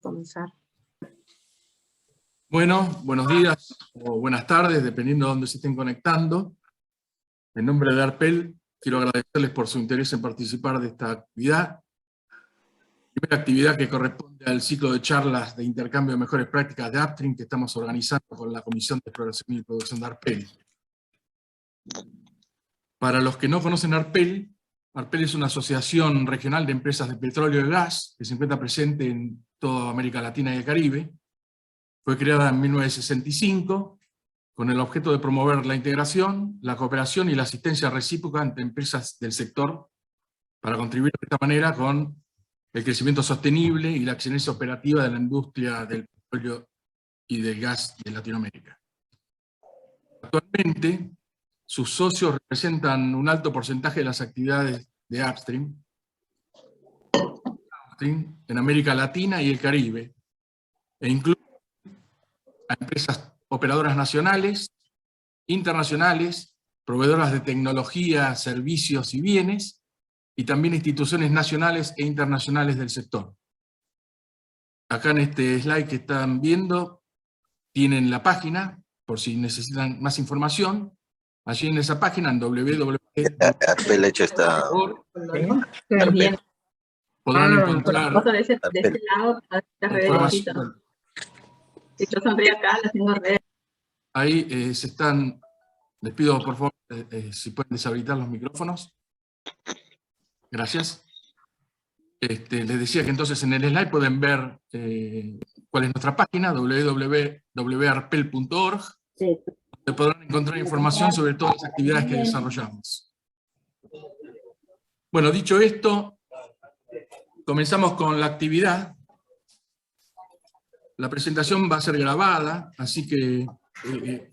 comenzar. Bueno, buenos días o buenas tardes, dependiendo de dónde se estén conectando. En nombre de ARPEL, quiero agradecerles por su interés en participar de esta actividad. Primera actividad que corresponde al ciclo de charlas de intercambio de mejores prácticas de Upstream que estamos organizando con la Comisión de Exploración y Producción de ARPEL. Para los que no conocen ARPEL, ARPEL es una asociación regional de empresas de petróleo y gas que se encuentra presente en toda América Latina y el Caribe. Fue creada en 1965 con el objeto de promover la integración, la cooperación y la asistencia recíproca entre empresas del sector para contribuir de esta manera con el crecimiento sostenible y la excelencia operativa de la industria del petróleo y del gas de Latinoamérica. Actualmente, sus socios representan un alto porcentaje de las actividades de Upstream en América Latina y el Caribe, e incluye a empresas operadoras nacionales, internacionales, proveedoras de tecnología, servicios y bienes, y también instituciones nacionales e internacionales del sector. Acá en este slide que están viendo, tienen la página, por si necesitan más información. Allí en esa página, en Arpel hecho está... podrán encontrar de ese lado, información. Si yo sonrío acá, las tengo redes. Ahí se están, les pido por favor, si pueden deshabilitar los micrófonos. Gracias. Les decía que entonces en el slide pueden ver cuál es nuestra página, www.arpel.org, donde podrán encontrar información sobre todas las actividades que desarrollamos. Bueno, dicho esto, comenzamos con la actividad. La presentación va a ser grabada, así que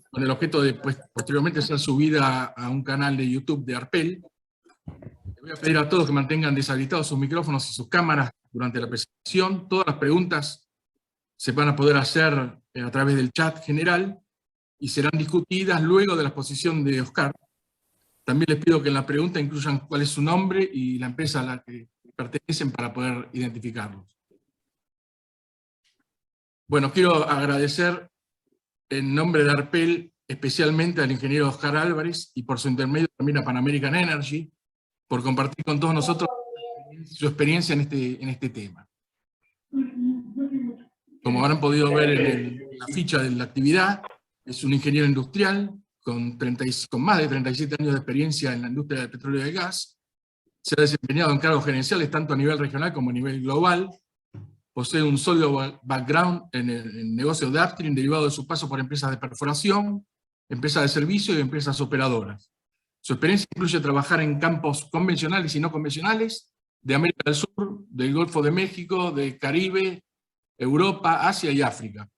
con el objeto de posteriormente ser subida a un canal de YouTube de ARPEL. Les voy a pedir a todos que mantengan deshabilitados sus micrófonos y sus cámaras durante la presentación. Todas las preguntas se van a poder hacer a través del chat general y serán discutidas luego de la exposición de Oscar. También les pido que en la pregunta incluyan cuál es su nombre y la empresa a la que pertenecen para poder identificarlos. Bueno, quiero agradecer en nombre de ARPEL especialmente al ingeniero Oscar Álvarez y por su intermedio también a Pan American Energy por compartir con todos nosotros su experiencia en este tema. Como habrán podido ver en la ficha de la actividad, es un ingeniero industrial con más de 37 años de experiencia en la industria del petróleo y del gas. Se ha desempeñado en cargos gerenciales tanto a nivel regional como a nivel global. Posee un sólido background en el negocio de Upstream derivado de su paso por empresas de perforación, empresas de servicio y empresas operadoras. Su experiencia incluye trabajar en campos convencionales y no convencionales de América del Sur, del Golfo de México, del Caribe, Europa, Asia y África.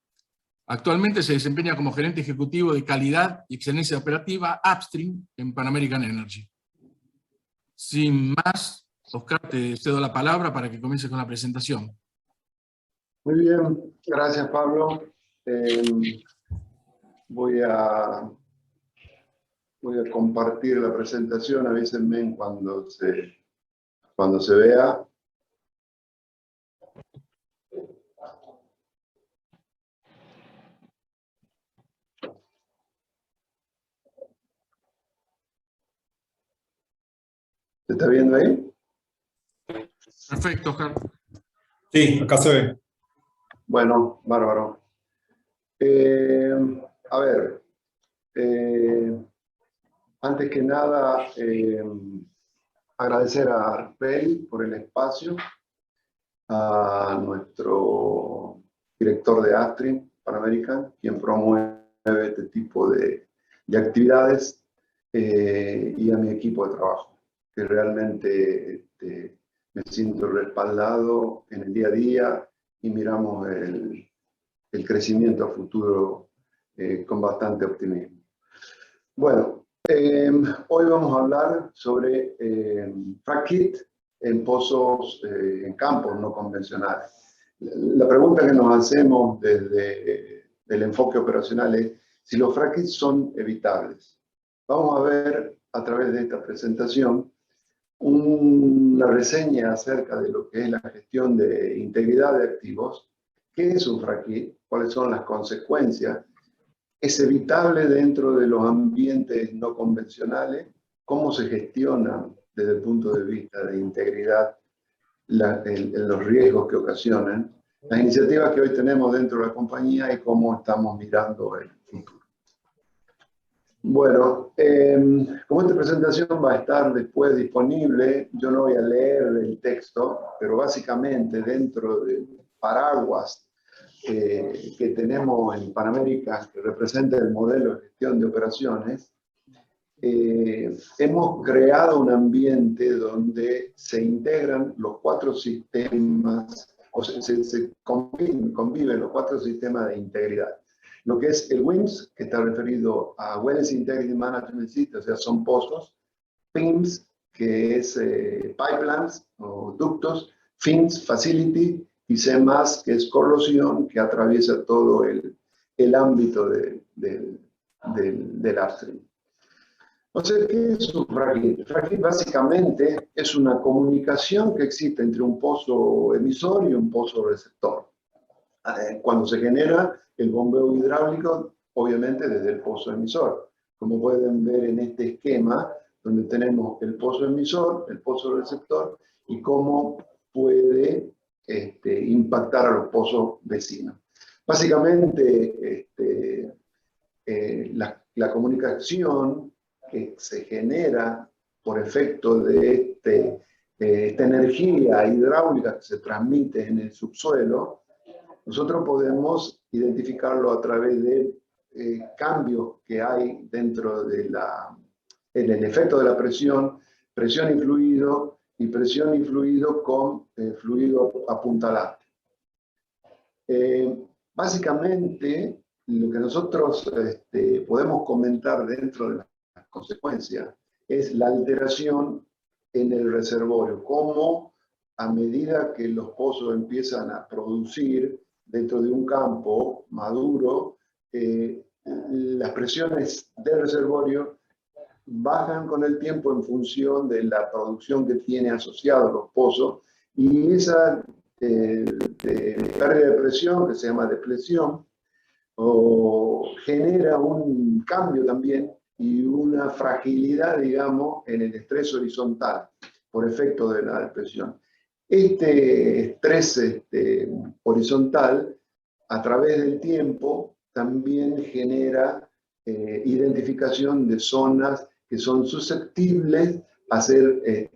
Actualmente se desempeña como gerente ejecutivo de calidad y excelencia operativa Upstream en Pan American Energy. Sin más, Oscar, te cedo la palabra para que comiences con la presentación. Muy bien, gracias Pablo. Voy a compartir la presentación, avísenme cuando se vea. ¿Se está viendo ahí? Perfecto, Oscar. Sí, acá se ve. Bueno, bárbaro. A ver, antes que nada, agradecer a ARPEL por el espacio, a nuestro director de Upstream, Pan American, quien promueve este tipo de actividades, y a mi equipo de trabajo, que realmente me siento respaldado en el día a día y miramos el crecimiento a futuro con bastante optimismo. Bueno, hoy vamos a hablar sobre frac kit en pozos, en campos no convencionales. La pregunta que nos hacemos desde el enfoque operacional es si los frac kits son evitables. Vamos a ver a través de esta presentación una reseña acerca de lo que es la gestión de integridad de activos ¿Qué es un fracking? ¿Cuáles son las consecuencias? ¿Es evitable dentro de los ambientes no convencionales? ¿Cómo se gestionan desde el punto de vista de integridad los riesgos que ocasionan? Las iniciativas que hoy tenemos dentro de la compañía y cómo estamos mirando el futuro. Bueno, como esta presentación va a estar después disponible, yo no voy a leer el texto, pero básicamente dentro del paraguas que tenemos en Panamérica, que representa el modelo de gestión de operaciones, hemos creado un ambiente donde se integran los 4 sistemas, o se conviven los 4 sistemas de integridad. Lo que es el WIMS, que está referido a Wellness Integrity Management System, o sea, son pozos. PIMS, que es pipelines o ductos. FINS, Facility. Y CMAS, que es corrosión, que atraviesa todo el ámbito del upstream. O sea, ¿qué es un fracking? Fracking básicamente es una comunicación que existe entre un pozo emisor y un pozo receptor. Cuando se genera el bombeo hidráulico, obviamente desde el pozo emisor. Como pueden ver en este esquema, donde tenemos el pozo emisor, el pozo receptor, y cómo puede impactar a los pozos vecinos. Básicamente, la comunicación que se genera por efecto de esta energía hidráulica que se transmite en el subsuelo, nosotros podemos identificarlo a través de cambios que hay dentro de en el efecto de la presión y fluido, y presión y fluido con fluido apuntalante. Básicamente, lo que nosotros podemos comentar dentro de las consecuencias es la alteración en el reservorio, cómo a medida que los pozos empiezan a producir dentro de un campo maduro, las presiones del reservorio bajan con el tiempo en función de la producción que tiene asociado a los pozos, y esa pérdida de presión, que se llama depresión, genera un cambio también y una fragilidad, digamos, en el estrés horizontal por efecto de la depresión. Este estrés horizontal, a través del tiempo, también genera identificación de zonas que son susceptibles a ser,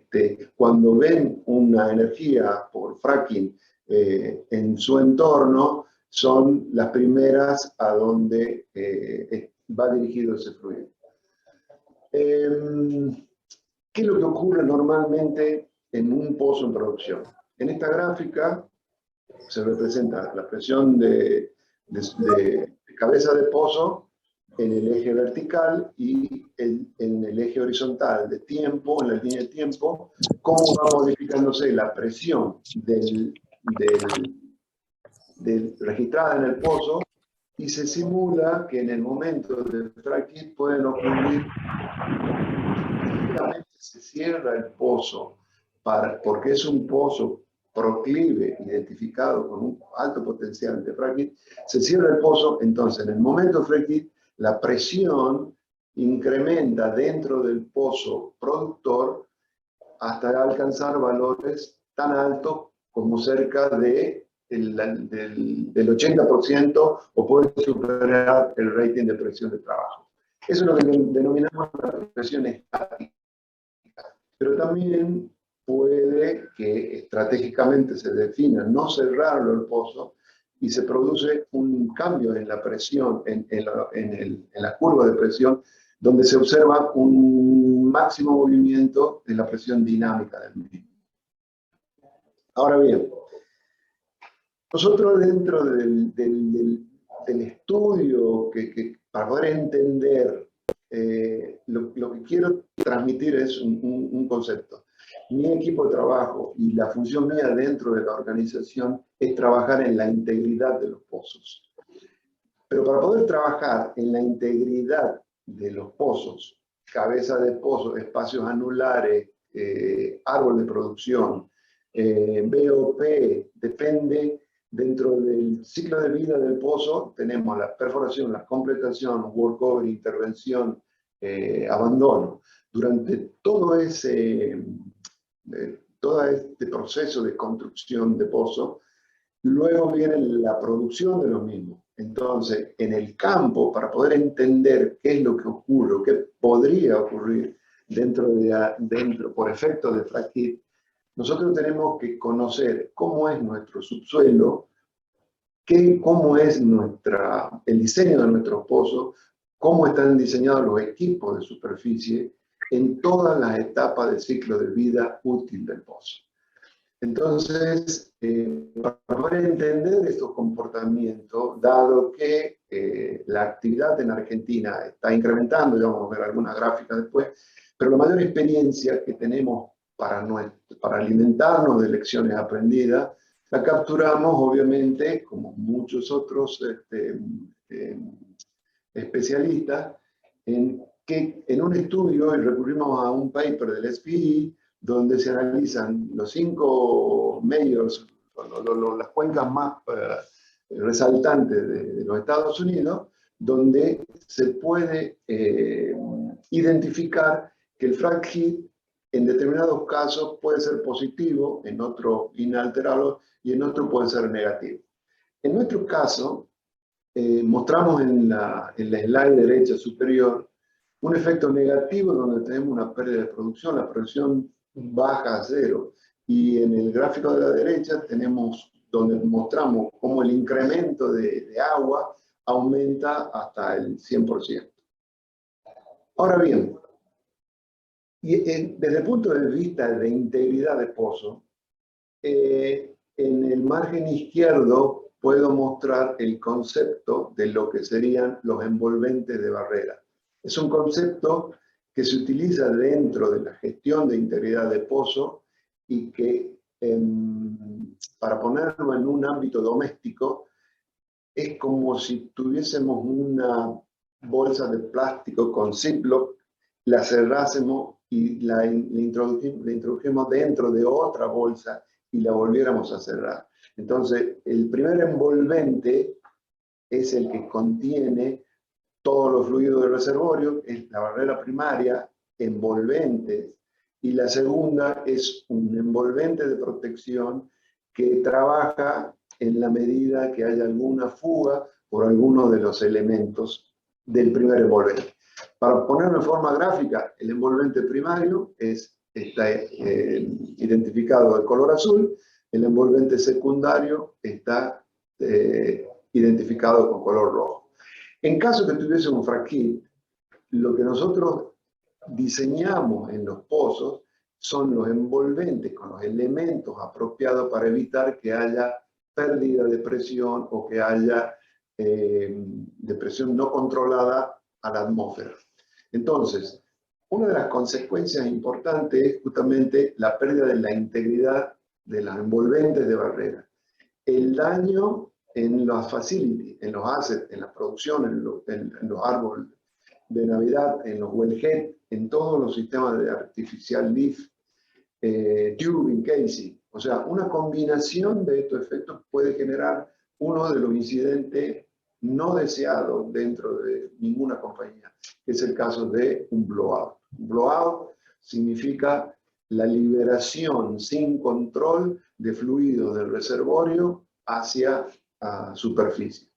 cuando ven una energía por fracking en su entorno, son las primeras a donde va dirigido ese fluido. ¿Qué es lo que ocurre normalmente en un pozo en producción? En esta gráfica se representa la presión de cabeza de pozo en el eje vertical y en el eje horizontal de tiempo, en la línea de tiempo, cómo va modificándose la presión registrada en el pozo, y se simula que en el momento del fracking pueden ocurrir, se cierra el pozo porque es un pozo proclive identificado con un alto potencial de fracking, se cierra el pozo. Entonces en el momento del fracking la presión incrementa dentro del pozo productor hasta alcanzar valores tan altos como cerca del 80%, o puede superar el rating de presión de trabajo. Eso es lo que denominamos la presión estática. Pero también puede que estratégicamente se defina no cerrarlo el pozo y se produce un cambio en la presión, en la curva de presión, donde se observa un máximo movimiento de la presión dinámica del mismo. Ahora bien, nosotros dentro del estudio, para poder entender, lo que quiero transmitir es un concepto. Mi equipo de trabajo y la función mía dentro de la organización es trabajar en la integridad de los pozos. Pero para poder trabajar en la integridad de los pozos, cabeza de pozo, espacios anulares, árbol de producción, BOP, depende Dentro del ciclo de vida del pozo tenemos la perforación, la completación, workover, intervención, abandono. Durante todo este proceso de construcción de pozo, luego viene la producción de los mismos. Entonces, en el campo, para poder entender qué es lo que ocurre, o qué podría ocurrir por efecto de frac hit, nosotros tenemos que conocer cómo es nuestro subsuelo, cómo es el diseño de nuestros pozos, cómo están diseñados los equipos de superficie en todas las etapas del ciclo de vida útil del pozo. Entonces, para poder entender estos comportamientos, dado que la actividad en Argentina está incrementando, ya vamos a ver algunas gráficas después, pero la mayor experiencia que tenemos para alimentarnos de lecciones aprendidas, la capturamos obviamente, como muchos otros especialistas, en un estudio, y recurrimos a un paper del SPE, donde se analizan los 5 majors, las cuencas más resaltantes de los Estados Unidos, donde se puede identificar que el frac hit en determinados casos puede ser positivo, en otros inalterado y en otros puede ser negativo. En nuestro caso, mostramos en la slide derecha superior un efecto negativo donde tenemos una pérdida de producción, la producción baja a cero. Y en el gráfico de la derecha tenemos donde mostramos cómo el incremento de agua aumenta hasta el 100%. Ahora bien, desde el punto de vista de integridad de pozo, en el margen izquierdo puedo mostrar el concepto de lo que serían los envolventes de barrera. Es un concepto que se utiliza dentro de la gestión de integridad de pozo y que, para ponerlo en un ámbito doméstico, es como si tuviésemos una bolsa de plástico con Ziploc, la cerrásemos y la introdujimos dentro de otra bolsa y la volviéramos a cerrar. Entonces, el primer envolvente es el que contiene todos los fluidos del reservorio, es la barrera primaria, envolvente, y la segunda es un envolvente de protección que trabaja en la medida que haya alguna fuga por alguno de los elementos del primer envolvente. Para ponerlo en forma gráfica, el envolvente primario está identificado de color azul, el envolvente secundario está identificado con color rojo. En caso que tuviese un frac hit, lo que nosotros diseñamos en los pozos son los envolventes con los elementos apropiados para evitar que haya pérdida de presión o que haya de presión no controlada a la atmósfera. Entonces, una de las consecuencias importantes es justamente la pérdida de la integridad de los envolventes de barrera. El daño en los facilities, en los assets, en la producción, en los árboles de Navidad, en los wellhead, en todos los sistemas de artificial lift, tubing, casing. O sea, una combinación de estos efectos puede generar uno de los incidentes no deseados dentro de ninguna compañía, que es el caso de un blowout. Un blowout significa la liberación sin control de fluidos del reservorio hacia superficie.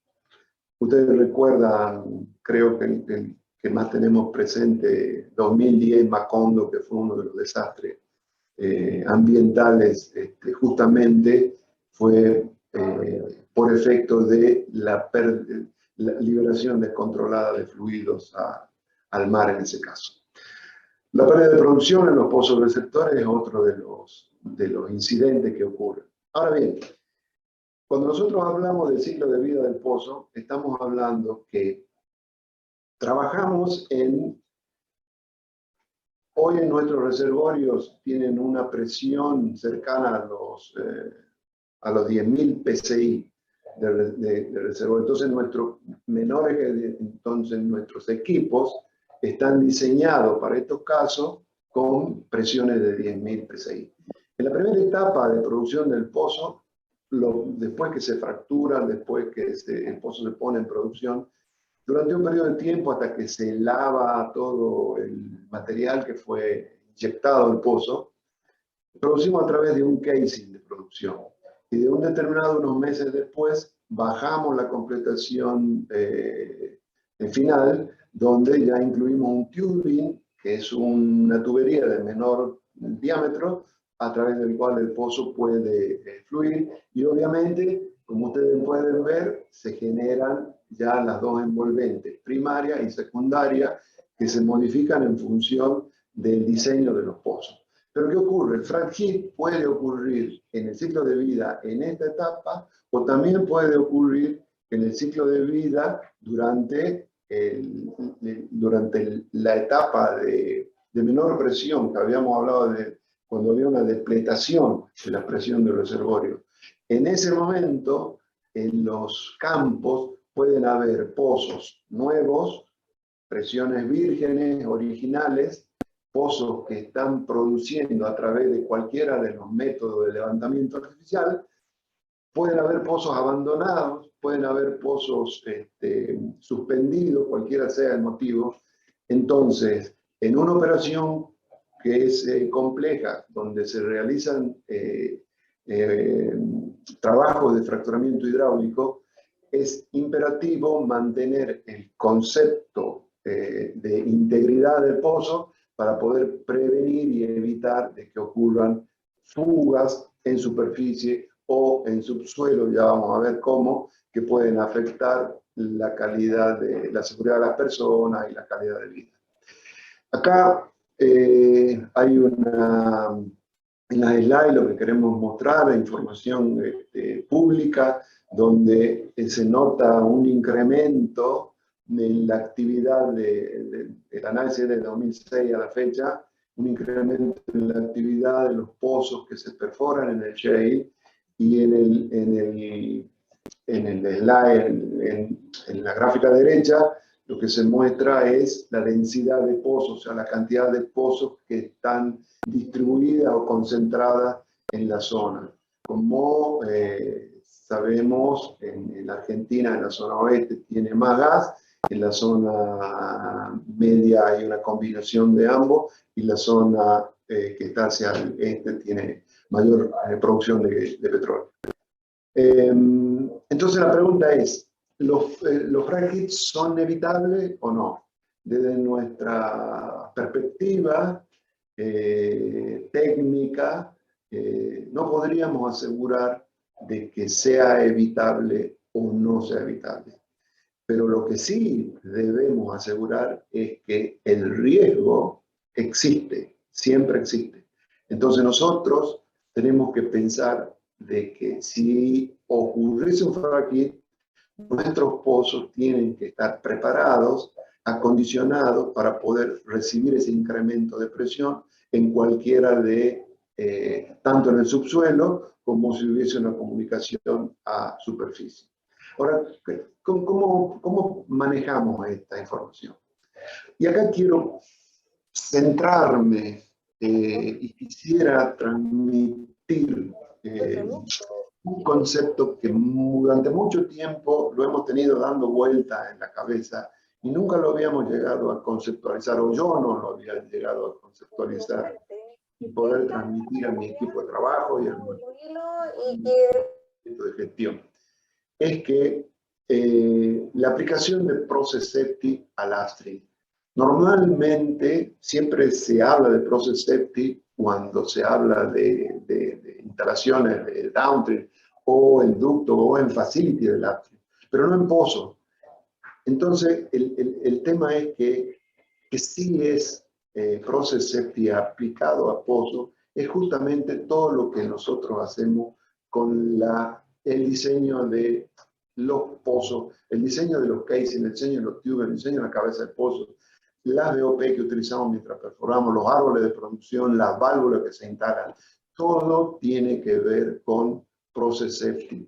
Ustedes recuerdan, creo que más tenemos presente 2010 Macondo, que fue uno de los desastres ambientales, justamente fue por efecto de la liberación descontrolada de fluidos al mar en ese caso. La pérdida de producción en los pozos receptores es otro de los incidentes que ocurren. Ahora bien, cuando nosotros hablamos del ciclo de vida del pozo, estamos hablando que trabajamos hoy en nuestros reservorios tienen una presión cercana a los 10.000 PSI de reservorio. Entonces nuestros equipos están diseñados para estos casos con presiones de 10.000 PSI. En la primera etapa de producción del pozo, después que se fracturan, después que el pozo se pone en producción, durante un periodo de tiempo hasta que se lava todo el material que fue inyectado al pozo, producimos a través de un casing de producción. Y de un determinado, unos meses después, bajamos la completación final, donde ya incluimos un tubing, que es una tubería de menor diámetro, a través del cual el pozo puede fluir. Y obviamente, como ustedes pueden ver, se generan ya las dos envolventes, primaria y secundaria, que se modifican en función del diseño de los pozos. Pero ¿qué ocurre? El frac hit puede ocurrir en el ciclo de vida en esta etapa, o también puede ocurrir en el ciclo de vida durante la etapa de menor presión, que habíamos hablado de cuando había una depletación de la presión del reservorio. En ese momento, en los campos pueden haber pozos nuevos, presiones vírgenes, originales, pozos que están produciendo a través de cualquiera de los métodos de levantamiento artificial. Pueden haber pozos abandonados, pueden haber pozos suspendidos, cualquiera sea el motivo. Entonces, en una operación que es compleja, donde se realizan trabajos de fracturamiento hidráulico, es imperativo mantener el concepto de integridad del pozo para poder prevenir y evitar de que ocurran fugas en superficie o en subsuelo, ya vamos a ver cómo, que pueden afectar la calidad de la seguridad de las personas y la calidad de vida. Acá hay en la slide lo que queremos mostrar, la información pública, donde se nota un incremento en la actividad del análisis de 2006 a la fecha, un incremento en la actividad de los pozos que se perforan en el shale, y en el slide, en la gráfica derecha, lo que se muestra es la densidad de pozos, o sea, la cantidad de pozos que están distribuidas o concentradas en la zona. Como sabemos, en la Argentina, en la zona oeste, tiene más gas, en la zona media hay una combinación de ambos, y la zona que está hacia el este tiene mayor producción de petróleo. Entonces la pregunta es, ¿los frac hits son evitables o no? Desde nuestra perspectiva técnica, no podríamos asegurar de que sea evitable o no sea evitable. Pero lo que sí debemos asegurar es que el riesgo existe, siempre existe. Entonces nosotros tenemos que pensar de que si ocurriese un frac hit, nuestros pozos tienen que estar preparados, acondicionados para poder recibir ese incremento de presión en cualquiera de, tanto en el subsuelo como si hubiese una comunicación a superficie. Ahora, ¿cómo manejamos esta información? Y acá quiero centrarme y quisiera transmitir un concepto que durante mucho tiempo lo hemos tenido dando vuelta en la cabeza y nunca lo habíamos llegado a conceptualizar, o yo no lo había llegado a conceptualizar y poder transmitir a mi equipo de trabajo y a mi equipo de gestión. Es que la aplicación de Process Safety al upstream. Normalmente siempre se habla de Process Safety cuando se habla de instalaciones de downstream o en ducto o en facility del upstream, pero no en pozo. Entonces el tema es que sí es Process Safety aplicado a pozo, es justamente todo lo que nosotros hacemos con el diseño de los pozos, el diseño de los casing, el diseño de los tubes, el diseño de la cabeza de pozo, las BOP que utilizamos mientras perforamos, los árboles de producción, las válvulas que se instalan, todo tiene que ver con Process Safety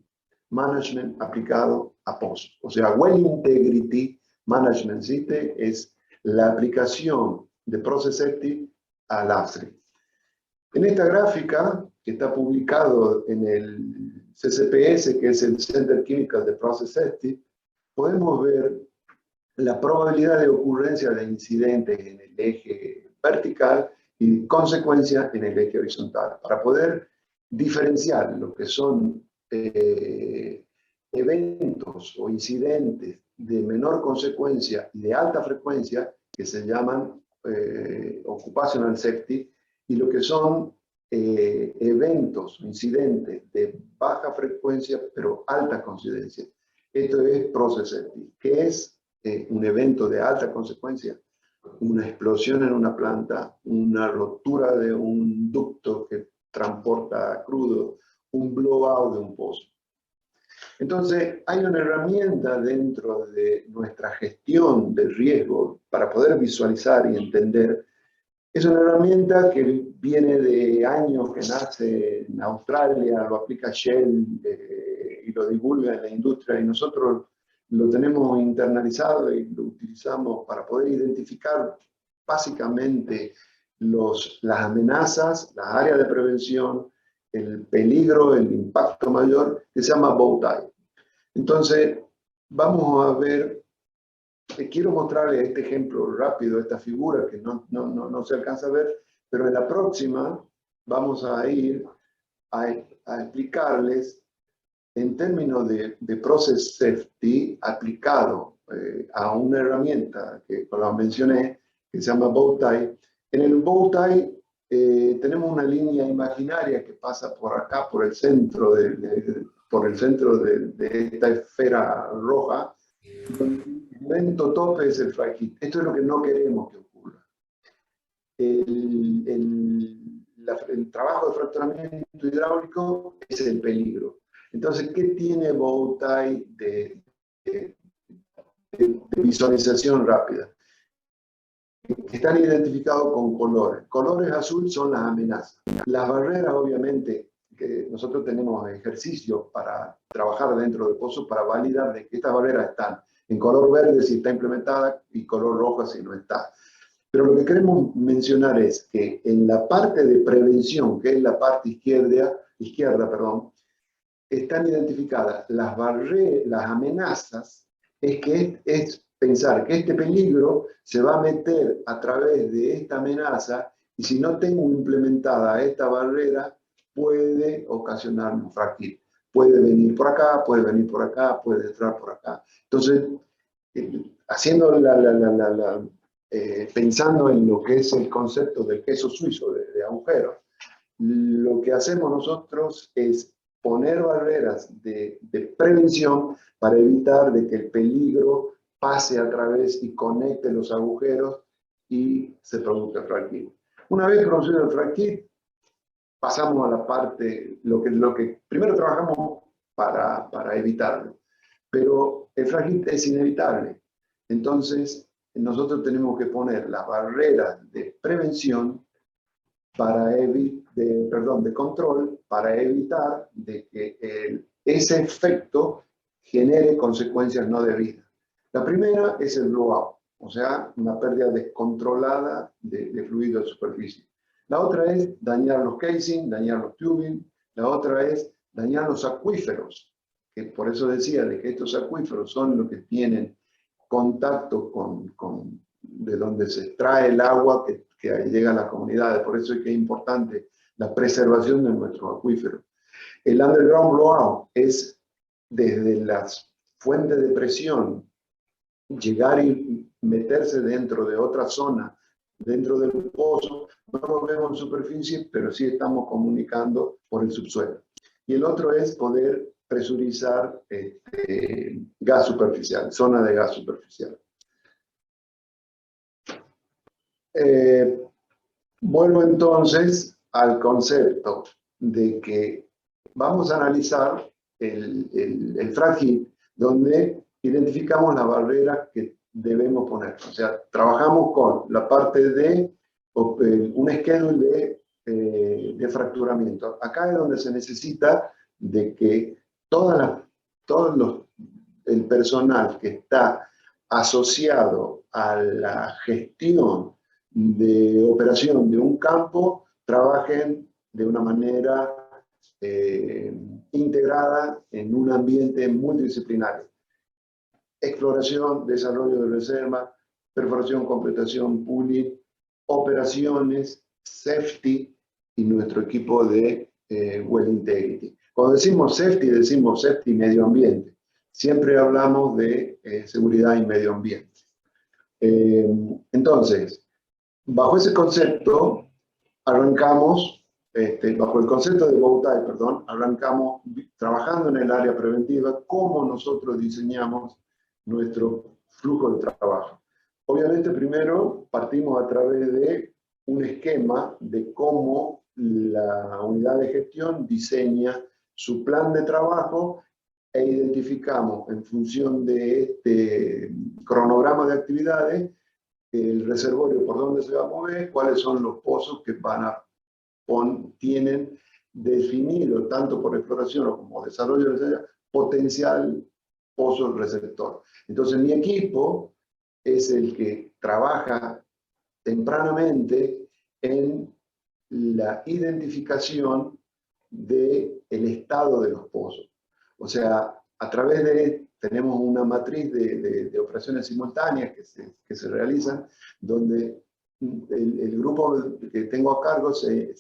Management aplicado a pozos. O sea, Well Integrity Management System es la aplicación de Process Safety al upstream. En esta gráfica, que está publicado en el CCPS, que es el Center Chemical de Process Safety, podemos ver la probabilidad de ocurrencia de incidentes en el eje vertical y consecuencia en el eje horizontal, para poder diferenciar lo que son eventos o incidentes de menor consecuencia y de alta frecuencia, que se llaman occupational safety, y lo que son eventos, incidentes de baja frecuencia pero alta coincidencia. Esto es process safety. ¿Qué es un evento de alta consecuencia? Una explosión en una planta, una rotura de un ducto que transporta crudo, un blowout de un pozo. Entonces, hay una herramienta dentro de nuestra gestión del riesgo para poder visualizar y entender. Es una herramienta que viene de años, que nace en Australia, lo aplica Shell y lo divulga en la industria, y nosotros lo tenemos internalizado y lo utilizamos para poder identificar básicamente las amenazas, las áreas de prevención, el peligro, el impacto mayor, que se llama bow tie. Entonces, vamos a ver, quiero mostrarles este ejemplo rápido, esta figura que no se alcanza a ver, pero en la próxima vamos a ir a explicarles en términos de process safety aplicado a una herramienta que lo mencioné, que se llama bow tie. En el bow tie tenemos una línea imaginaria que pasa por acá, por el centro de esta esfera roja, donde el evento tope es el frag hit. Esto es lo que no queremos que ocurra. El trabajo de fracturamiento hidráulico es el peligro. Entonces, ¿qué tiene bow tie de visualización rápida? Están identificados con colores. Colores azul son las amenazas. Las barreras, obviamente, que nosotros tenemos ejercicios para trabajar dentro del pozo para validar de que estas barreras están en color verde si está implementada y color rojo si no está. Pero lo que queremos mencionar es que en la parte de prevención, que es la parte izquierda, están identificadas las barreras, las amenazas, es pensar que este peligro se va a meter a través de esta amenaza, y si no tengo implementada esta barrera, puede ocasionar un frag hit. Puede venir por acá, puede venir por acá, puede entrar por acá. Entonces, haciendo pensando en lo que es el concepto del queso suizo de agujero, lo que hacemos nosotros es poner barreras de prevención para evitar de que el peligro pase a través y conecte los agujeros y se produzca el frag hit. Una vez producido el frag hit, pasamos a la parte, lo que primero trabajamos para evitarlo, pero el frag hit es inevitable. Entonces, nosotros tenemos que poner las barreras de prevención de control, para evitar de que ese efecto genere consecuencias no debidas. La primera es el blowout, o sea, una pérdida descontrolada de fluido de superficie. La otra es dañar los casing, dañar los tubing. La otra es dañar los acuíferos, que por eso decía de que estos acuíferos son los que tienen contacto de donde se extrae el agua que llega a las comunidades. Por eso es que es importante la preservación de nuestros acuíferos. El underground blowout es desde las fuentes de presión llegar y meterse dentro de otra zona, dentro del pozo. No lo vemos en superficie, pero sí estamos comunicando por el subsuelo. Y el otro es poder presurizar gas superficial, zona de gas superficial. Vuelvo entonces al concepto de que vamos a analizar el frag hit, donde identificamos las barreras que debemos poner. O sea, trabajamos con la parte de un schedule de fracturamiento. Acá es donde se necesita de que el personal que está asociado a la gestión de operación de un campo trabajen de una manera integrada en un ambiente multidisciplinario. Exploración, desarrollo de reserva, perforación, completación, pooling, operaciones, safety y nuestro equipo de well integrity. Cuando decimos safety medio ambiente. Siempre hablamos de seguridad y medio ambiente. Entonces, bajo ese concepto, arrancamos, bajo el concepto de Bowtie, perdón, arrancamos trabajando en el área preventiva, cómo nosotros diseñamos nuestro flujo de trabajo. Obviamente, primero partimos a través de un esquema de cómo la unidad de gestión diseña su plan de trabajo e identificamos en función de este cronograma de actividades el reservorio por donde se va a mover, cuáles son los pozos que tienen definido, tanto por exploración como desarrollo, potencial pozo receptor. Entonces mi equipo es el que trabaja tempranamente en la identificación del estado de los pozos. O sea, a través de, tenemos una matriz de operaciones simultáneas que se realizan, donde el grupo que tengo a cargo se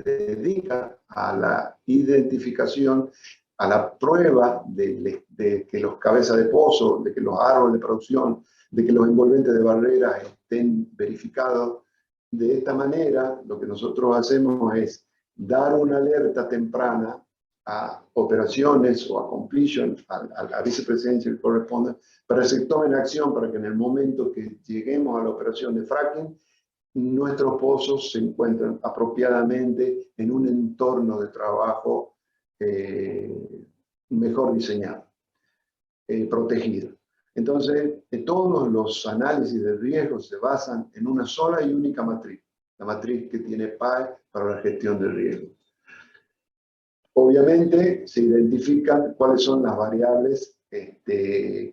dedica a la identificación, a la prueba de que los cabezas de pozo, de que los árboles de producción, de que los envolventes de barrera estén verificados. De esta manera, lo que nosotros hacemos es dar una alerta temprana a operaciones o a completion, a la vicepresidencia que corresponde, para que se tomen acción para que en el momento que lleguemos a la operación de fracking, nuestros pozos se encuentren apropiadamente en un entorno de trabajo mejor diseñado, protegido. Entonces, todos los análisis de riesgo se basan en una sola y única matriz, la matriz que tiene PAE para la gestión del riesgo. Obviamente, se identifican cuáles son las variables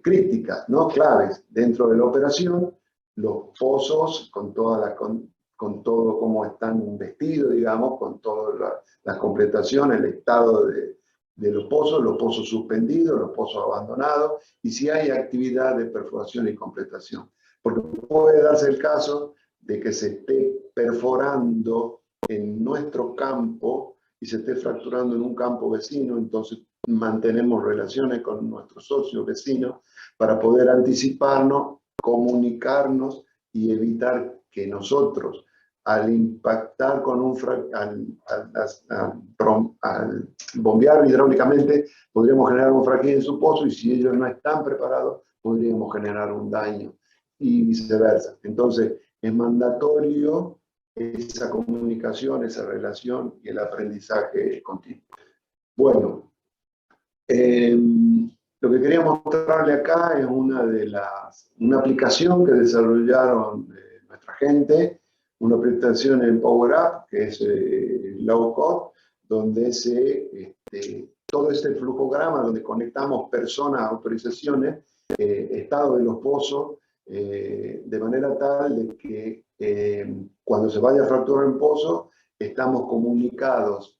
críticas, ¿no? Claves dentro de la operación, los pozos con todo cómo están vestidos, digamos, con toda la completación, el estado de los pozos suspendidos, los pozos abandonados, y si hay actividad de perforación y completación. Porque puede darse el caso de que se esté perforando en nuestro campo y se esté fracturando en un campo vecino, entonces mantenemos relaciones con nuestros socios vecinos para poder anticiparnos, comunicarnos y evitar que nosotros, al impactar con al bombear hidráulicamente, podríamos generar un fracking en su pozo, y si ellos no están preparados, podríamos generar un daño y viceversa. Entonces, es mandatorio esa comunicación, esa relación y el aprendizaje continuo. Bueno, lo que quería mostrarle acá es una aplicación que desarrollaron nuestra gente, una aplicación en Power Up, que es low code, donde todo este flujograma, donde conectamos personas, autorizaciones, estado de los pozos, de manera tal de que cuando se vaya a fracturar un pozo, estamos comunicados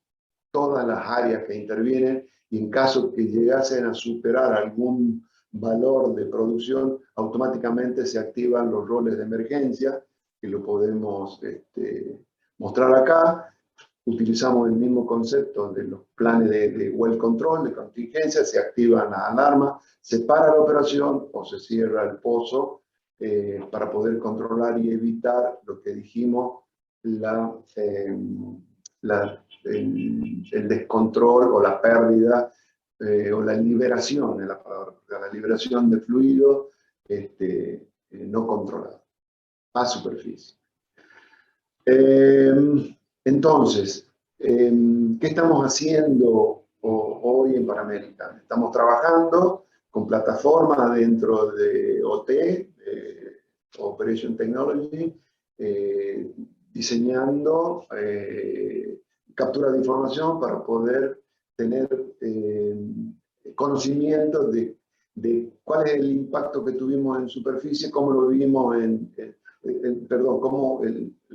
todas las áreas que intervienen, y en caso que llegasen a superar algún valor de producción, automáticamente se activan los roles de emergencia, que lo podemos mostrar acá. Utilizamos el mismo concepto de los planes de well control, de contingencia, se activan las alarmas, se para la operación o se cierra el pozo para poder controlar y evitar lo que dijimos, el descontrol o la pérdida o la liberación, es la palabra, la liberación de fluido no controlado a superficie. Entonces, ¿qué estamos haciendo hoy en Panamerican? Estamos trabajando con plataformas dentro de OT, Operation Technology, diseñando captura de información para poder tener conocimiento de cuál es el impacto que tuvimos en superficie, cómo lo vimos en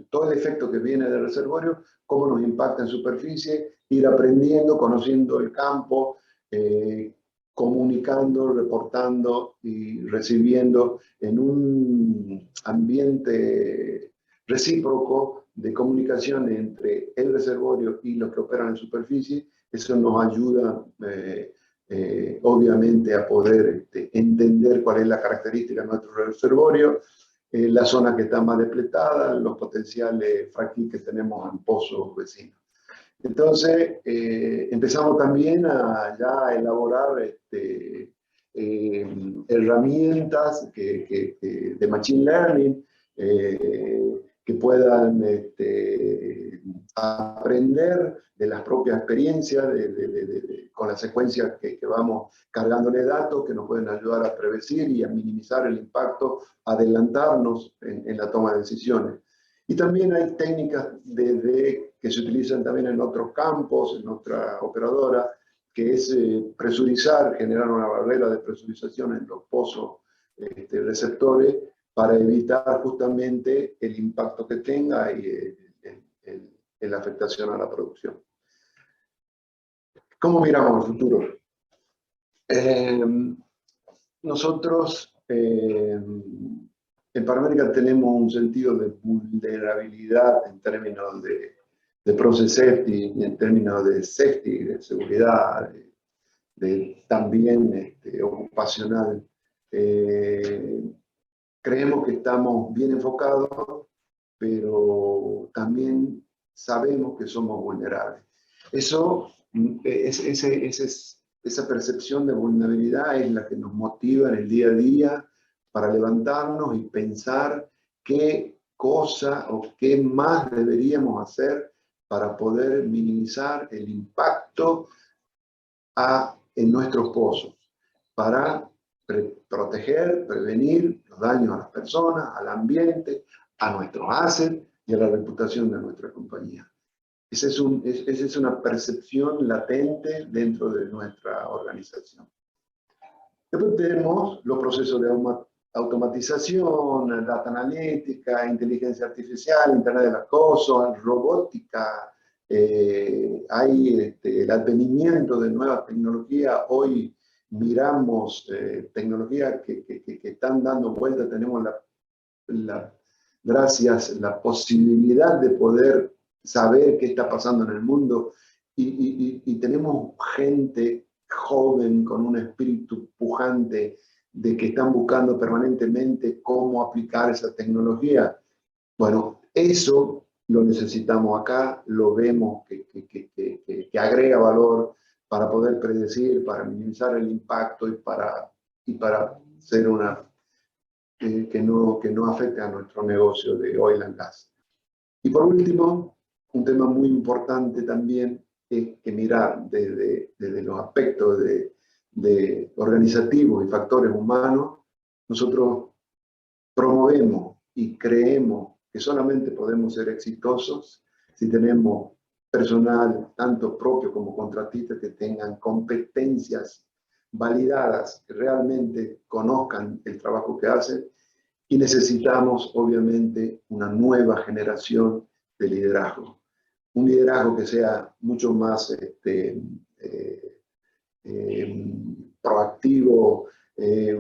todo el efecto que viene del reservorio, cómo nos impacta en superficie, ir aprendiendo, conociendo el campo, comunicando, reportando y recibiendo en un ambiente recíproco de comunicación entre el reservorio y los que operan en superficie. Eso nos ayuda obviamente a poder entender cuál es la característica de nuestro reservorio, la zona que está más depletada, los potenciales fracking que tenemos en pozos vecinos. Entonces, empezamos también a ya elaborar herramientas de Machine Learning que puedan aprender de las propias experiencias, con la secuencia que vamos cargándole datos, que nos pueden ayudar a predecir y a minimizar el impacto, adelantarnos en la toma de decisiones. Y también hay técnicas que se utilizan también en otros campos, en otra operadora, que es presurizar, generar una barrera de presurización en los pozos receptores para evitar justamente el impacto que tenga y la afectación a la producción. ¿Cómo miramos el futuro? Nosotros en Panamérica tenemos un sentido de vulnerabilidad en términos de process safety y en términos de safety, de seguridad, también ocupacional. Creemos que estamos bien enfocados, pero también sabemos que somos vulnerables. Esa percepción de vulnerabilidad es la que nos motiva en el día a día para levantarnos y pensar qué cosa o qué más deberíamos hacer para poder minimizar el impacto en nuestros pozos, para proteger, prevenir los daños a las personas, al ambiente, a nuestros assets y a la reputación de nuestra compañía. Esa es una percepción latente dentro de nuestra organización. Después tenemos los procesos de automatización, data analítica, inteligencia artificial, Internet de las cosas, robótica. Hay el advenimiento de nuevas tecnologías. Hoy miramos tecnologías que están dando vuelta. Tenemos gracias la posibilidad de poder saber qué está pasando en el mundo y tenemos gente joven con un espíritu pujante de que están buscando permanentemente cómo aplicar esa tecnología. Bueno, eso lo necesitamos acá, lo vemos que agrega valor para poder predecir, para minimizar el impacto y para ser que no afecte a nuestro negocio de oil and gas. Y por último, un tema muy importante también es que mirar desde los aspectos de organizativos y factores humanos, nosotros promovemos y creemos que solamente podemos ser exitosos si tenemos personal, tanto propio como contratista, que tengan competencias validadas, que realmente conozcan el trabajo que hacen, y necesitamos obviamente una nueva generación de liderazgo. Un liderazgo que sea mucho más proactivo,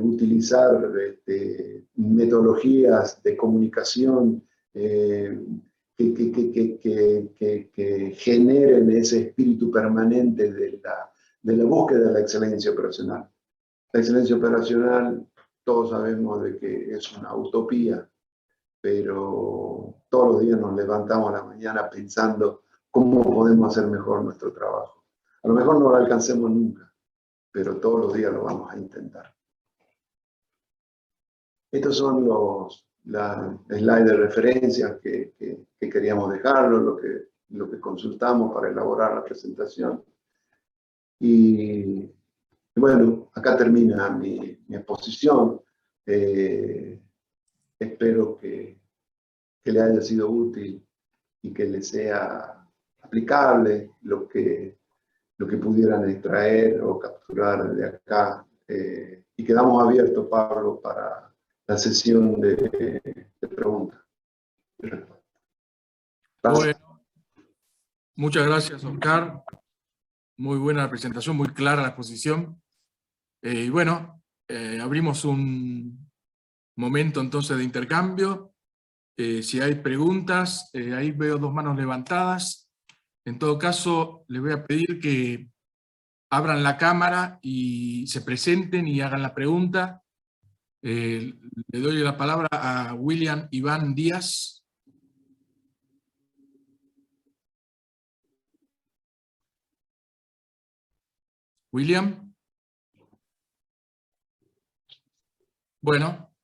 utilizar metodologías de comunicación que generen ese espíritu permanente de la búsqueda de la excelencia operacional. La excelencia operacional, todos sabemos de que es una utopía, pero todos los días nos levantamos a la mañana pensando cómo podemos hacer mejor nuestro trabajo. A lo mejor no lo alcancemos nunca, pero todos los días lo vamos a intentar. Estos son los slides de referencia que queríamos dejarlo, lo que consultamos para elaborar la presentación. Y bueno, acá termina mi exposición. Espero que le haya sido útil y que le sea aplicable lo que pudieran extraer o capturar de acá. Y quedamos abiertos, Pablo, para la sesión de preguntas. Gracias. Bueno, muchas gracias, Oscar. Muy buena la presentación, muy clara la exposición. Y bueno, abrimos un momento entonces de intercambio. Si hay preguntas, ahí veo 2 manos levantadas. En todo caso, les voy a pedir que abran la cámara y se presenten y hagan la pregunta. Le doy la palabra a William Iván Díaz. William. Bueno,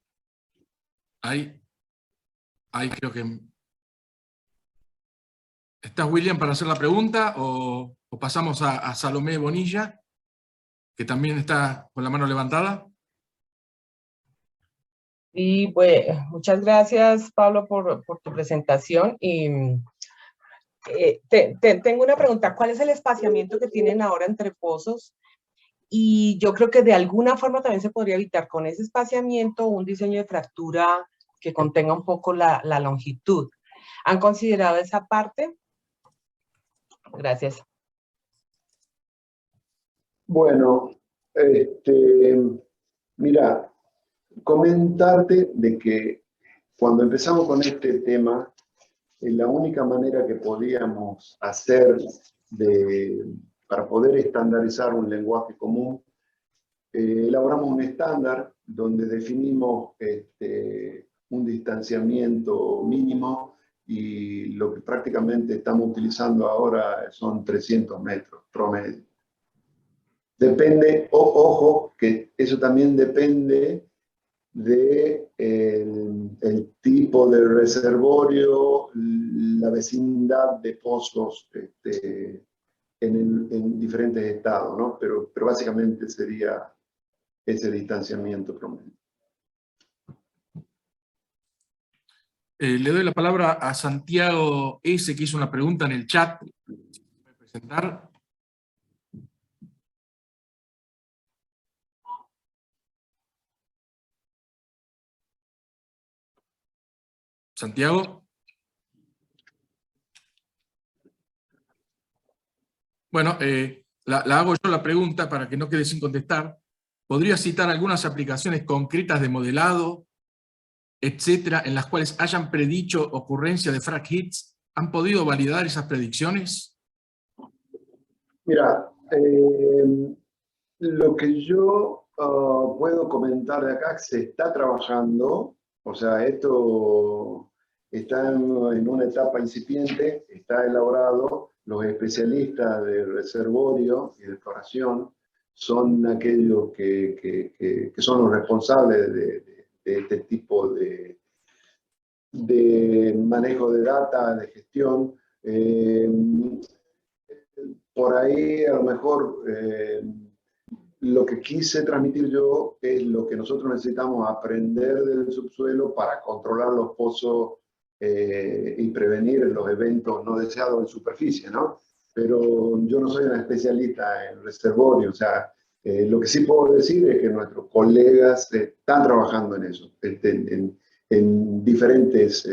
ahí creo que... ¿Estás, William, para hacer la pregunta o pasamos a Salomé Bonilla, que también está con la mano levantada? Y pues, muchas gracias, Pablo, por tu presentación. Y tengo una pregunta. ¿Cuál es el espaciamiento que tienen ahora entre pozos? Y yo creo que de alguna forma también se podría evitar con ese espaciamiento un diseño de fractura que contenga un poco la longitud. ¿Han considerado esa parte? Gracias. Bueno, mira, comentarte de que cuando empezamos con este tema, la única manera que podíamos hacer para poder estandarizar un lenguaje común, elaboramos un estándar donde definimos un distanciamiento mínimo y lo que prácticamente estamos utilizando ahora son 300 metros promedio. Depende, ojo, que eso también depende de el tipo de reservorio, la vecindad de pozos en diferentes estados, ¿no? Pero básicamente sería ese distanciamiento promedio. Le doy la palabra a Santiago S., que hizo una pregunta en el chat. ¿Puede presentar? Santiago. Bueno, la hago yo la pregunta para que no quede sin contestar. ¿Podría citar algunas aplicaciones concretas de modelado, etcétera, en las cuales hayan predicho ocurrencia de frag hits? ¿Han podido validar esas predicciones? Mira, lo que yo puedo comentar de acá, se está trabajando, o sea, esto está en una etapa incipiente, está elaborado. Los especialistas de reservorio y de exploración son aquellos que son los responsables de este tipo de manejo de data, de gestión. Por ahí a lo mejor lo que quise transmitir yo es lo que nosotros necesitamos aprender del subsuelo para controlar los pozos y prevenir los eventos no deseados en superficie, ¿no? Pero yo no soy una especialista en reservorio, o sea, lo que sí puedo decir es que nuestros colegas están trabajando en eso, en diferentes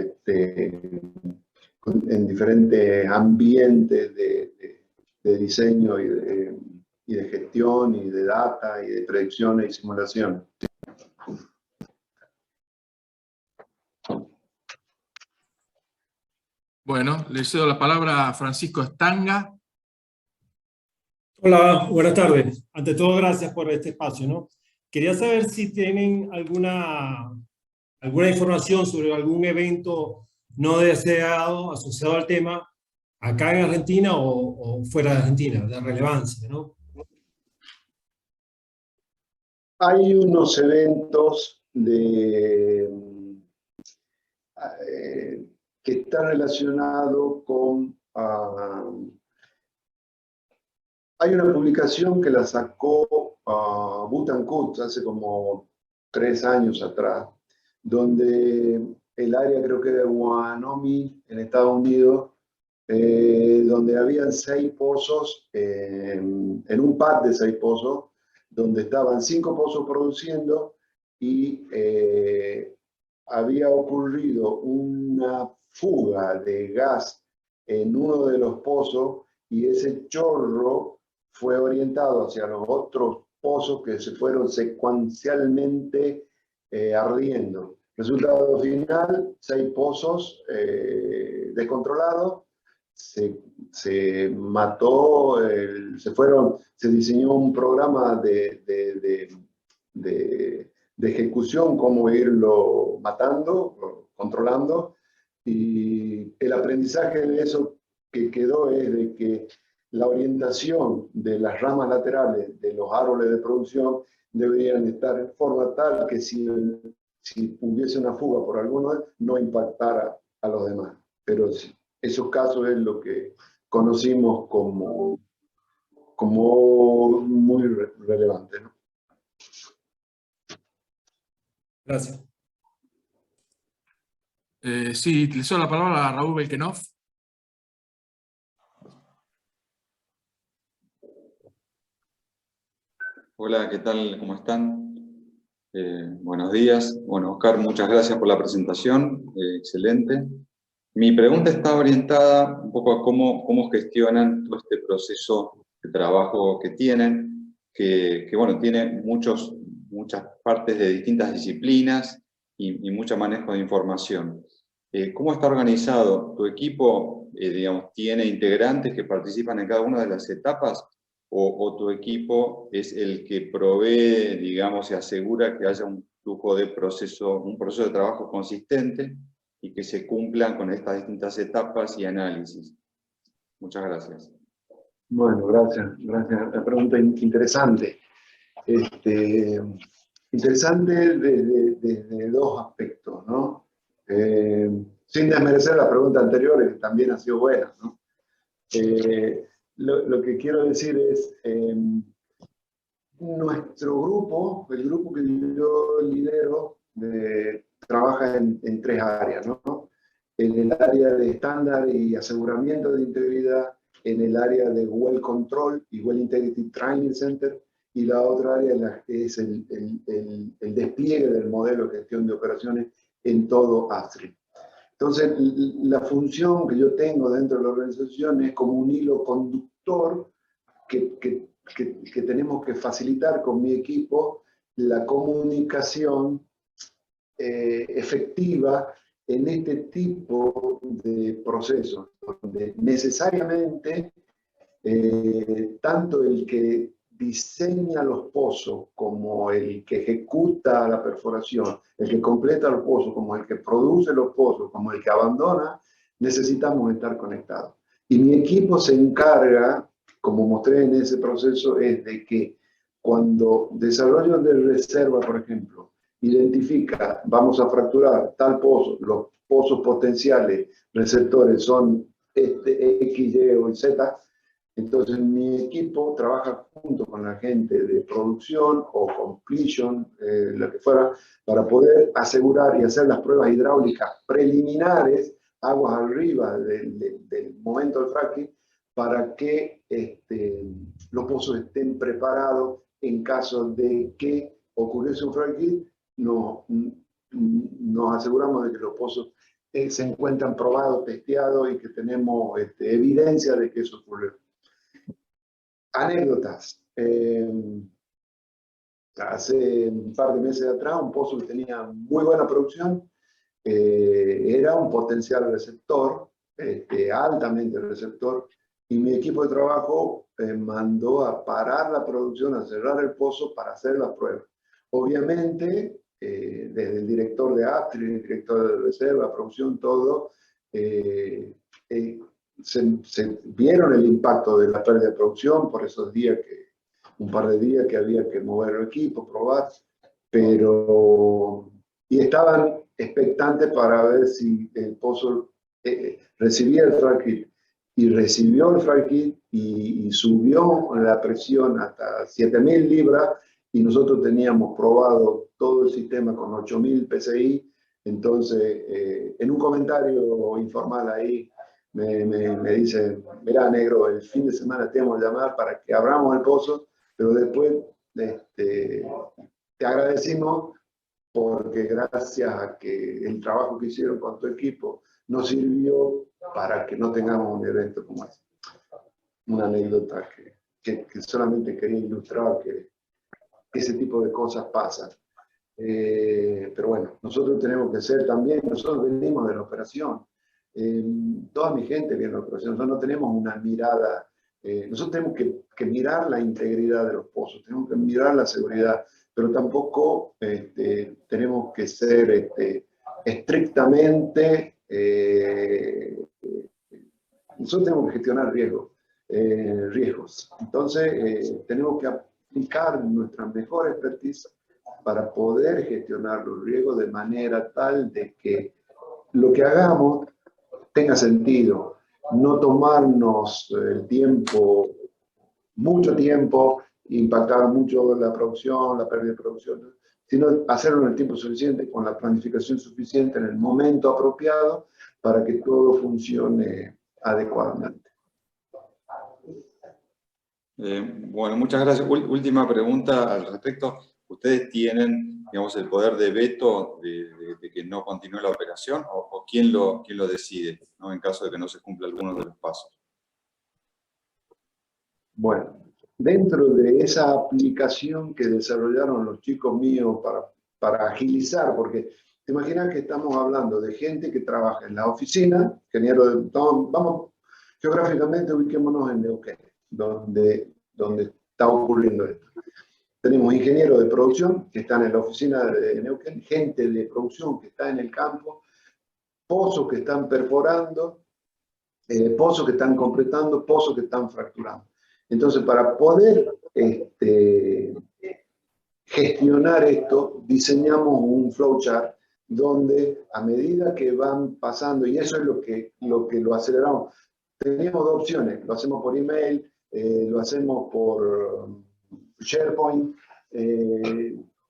ambientes de diseño y de gestión y de data y de predicciones y simulación. Bueno, le cedo la palabra a Francisco Estanga. Hola, buenas tardes. Ante todo, gracias por este espacio, ¿no? Quería saber si tienen alguna información sobre algún evento no deseado asociado al tema acá en Argentina o fuera de Argentina, de relevancia, ¿no? Hay unos eventos que están relacionados con... hay una publicación que la sacó Bhutan hace como 3 años atrás, donde el área, creo que de Wyoming, en Estados Unidos, donde habían 6 pozos, en un pad de 6 pozos, donde estaban 5 pozos produciendo y había ocurrido una fuga de gas en uno de los pozos y ese chorro fue orientado hacia los otros pozos que se fueron secuencialmente ardiendo. Resultado final, 6 pozos descontrolados, se mató, se diseñó un programa de ejecución, cómo irlo matando, controlando, y el aprendizaje de eso que quedó es de que la orientación de las ramas laterales de los árboles de producción deberían estar en forma tal que si hubiese una fuga por alguno, no impactara a los demás. Pero esos casos es lo que conocimos como muy relevante, ¿no? Gracias. Sí, le cedo la palabra a Raúl Belkenov. Hola, ¿qué tal? ¿Cómo están? Buenos días. Bueno, Oscar, muchas gracias por la presentación. Excelente. Mi pregunta está orientada un poco a cómo gestionan todo este proceso de trabajo que tienen, que bueno, tiene muchas partes de distintas disciplinas y mucho manejo de información. ¿Cómo está organizado? ¿Tu equipo, digamos, tiene integrantes que participan en cada una de las etapas? ¿O tu equipo es el que provee, digamos, y asegura que haya un flujo de un proceso de trabajo consistente y que se cumplan con estas distintas etapas y análisis? Muchas gracias. Bueno, gracias. La pregunta interesante. Interesante desde 2 aspectos, ¿no? Sin desmerecer la pregunta anterior, que también ha sido buena, ¿no? Lo que quiero decir es, nuestro grupo, el grupo que yo lidero, trabaja en 3 áreas, ¿no? En el área de estándar y aseguramiento de integridad, en el área de Well Control y Well Integrity Training Center, y la otra área es el despliegue del modelo de gestión de operaciones en todo Astrid. Entonces, la función que yo tengo dentro de la organización es como un hilo conductor que tenemos que facilitar con mi equipo la comunicación efectiva en este tipo de procesos, donde necesariamente tanto el que diseña los pozos como el que ejecuta la perforación, el que completa los pozos, como el que produce los pozos, como el que abandona, necesitamos estar conectados. Y mi equipo se encarga, como mostré en ese proceso, es de que cuando desarrollo de reserva, por ejemplo, identifica, vamos a fracturar tal pozo, los pozos potenciales receptores son X, Y o Z, entonces mi equipo trabaja junto con la gente de producción o completion, lo que fuera, para poder asegurar y hacer las pruebas hidráulicas preliminares, aguas arriba del momento del fracking, para que los pozos estén preparados en caso de que ocurriese un fracking. Nos aseguramos de que los pozos se encuentran probados, testeados y que tenemos evidencia de que eso ocurrió. Anécdotas. Hace un par de meses atrás, un pozo que tenía muy buena producción, era un potencial receptor, altamente receptor, y mi equipo de trabajo mandó a parar la producción, a cerrar el pozo para hacer la prueba. Obviamente, desde el director de Astrid, el director de reserva, producción, todo, se vieron el impacto de la pérdida de producción por esos días, un par de días que había que mover el equipo, probar, y estaban expectantes para ver si el pozo recibía el frac kit, y recibió el frac kit y subió la presión hasta 7.000 libras, y nosotros teníamos probado todo el sistema con 8.000 PSI. Entonces, en un comentario informal ahí, me dice, mirá, negro, el fin de semana te vamos a llamar para que abramos el pozo, pero después te agradecimos porque gracias a que el trabajo que hicieron con tu equipo nos sirvió para que no tengamos un evento como ese. Una anécdota que solamente quería ilustrar que ese tipo de cosas pasan. Pero bueno, nosotros tenemos que ser también, nosotros venimos de la operación. Toda mi gente viene de la operación, nosotros no tenemos una mirada, nosotros tenemos que mirar la integridad de los pozos, tenemos que mirar la seguridad, pero tampoco tenemos que ser estrictamente, nosotros tenemos que gestionar riesgos. Entonces, tenemos que aplicar nuestra mejor expertise para poder gestionar los riesgos de manera tal de que lo que hagamos tenga sentido, no tomarnos el tiempo, mucho tiempo, impactar mucho la producción, la pérdida de producción, sino hacerlo en el tiempo suficiente, con la planificación suficiente, en el momento apropiado, para que todo funcione adecuadamente. Bueno, muchas gracias. Última pregunta al respecto. ¿Ustedes tienen, digamos, el poder de veto de que no continúe la operación o quién lo decide, ¿no? En caso de que no se cumpla alguno de los pasos? Bueno, dentro de esa aplicación que desarrollaron los chicos míos para agilizar, porque te imaginas que estamos hablando de gente que trabaja en la oficina, vamos, geográficamente ubiquémonos en Neuquén, donde está ocurriendo esto. Tenemos ingenieros de producción que están en la oficina de Neuquén, gente de producción que está en el campo, pozos que están perforando, pozos que están completando, pozos que están fracturando. Entonces, para poder gestionar esto, diseñamos un flowchart donde a medida que van pasando, y eso es lo que lo aceleramos, teníamos dos opciones, lo hacemos por email, lo hacemos por SharePoint,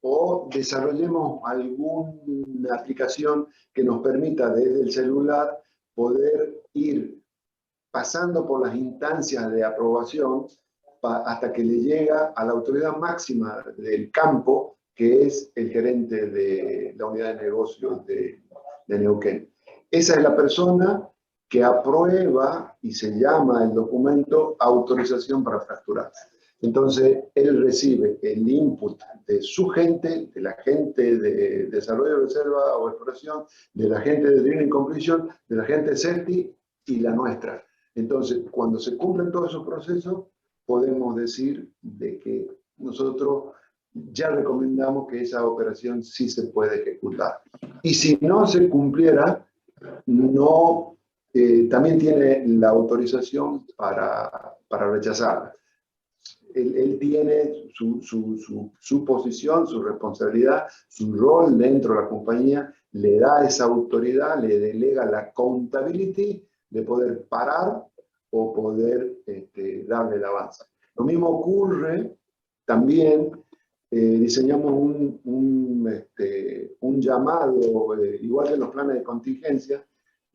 o desarrollemos alguna aplicación que nos permita desde el celular poder ir pasando por las instancias de aprobación hasta que le llega a la autoridad máxima del campo, que es el gerente de la unidad de negocios de Neuquén. Esa es la persona que aprueba y se llama el documento autorización para fracturar. Entonces, él recibe el input de su gente, de la gente de desarrollo de reserva o exploración, de la gente de drilling completion, de la gente de safety y la nuestra. Entonces, cuando se cumplen todos esos procesos, podemos decir de que nosotros ya recomendamos que esa operación sí se puede ejecutar. Y si no se cumpliera, también tiene la autorización para rechazarla. Él tiene su posición, su responsabilidad, su rol dentro de la compañía, le da esa autoridad, le delega la accountability de poder parar o poder darle el avance. Lo mismo ocurre también, diseñamos un llamado, igual que los planes de contingencia,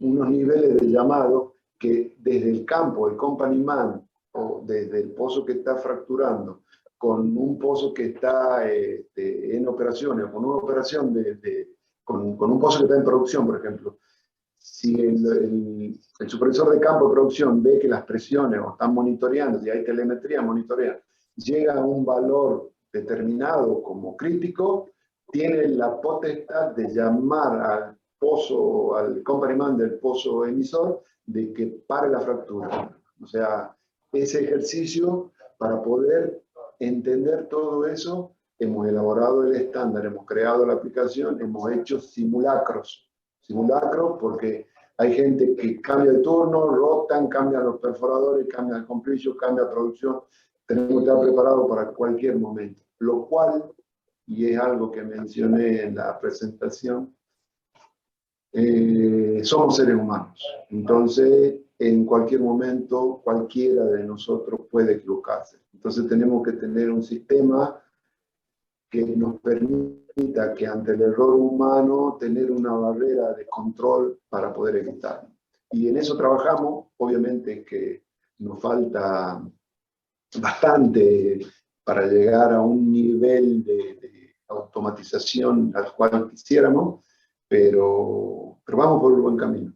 unos niveles de llamado que desde el campo, el company man, o desde el pozo que está fracturando, con un pozo que está en operaciones, con una operación con un pozo que está en producción, por ejemplo. Si el supervisor de campo de producción ve que las presiones o están monitoreando, si hay telemetría, monitorea, llega a un valor determinado como crítico, tiene la potestad de llamar al pozo, al company man del pozo emisor, de que pare la fractura. O sea, ese ejercicio, para poder entender todo eso, hemos elaborado el estándar, hemos creado la aplicación, hemos hecho simulacros porque hay gente que cambia de turno, rotan, cambian los perforadores, cambian el completion, cambia la producción. Tenemos que estar preparados para cualquier momento. Lo cual, y es algo que mencioné en la presentación, somos seres humanos. Entonces, en cualquier momento, cualquiera de nosotros puede equivocarse. Entonces, tenemos que tener un sistema que nos permita que ante el error humano tener una barrera de control para poder evitarlo. Y en eso trabajamos. Obviamente que nos falta bastante para llegar a un nivel automatización al cual quisiéramos, pero vamos por el buen camino.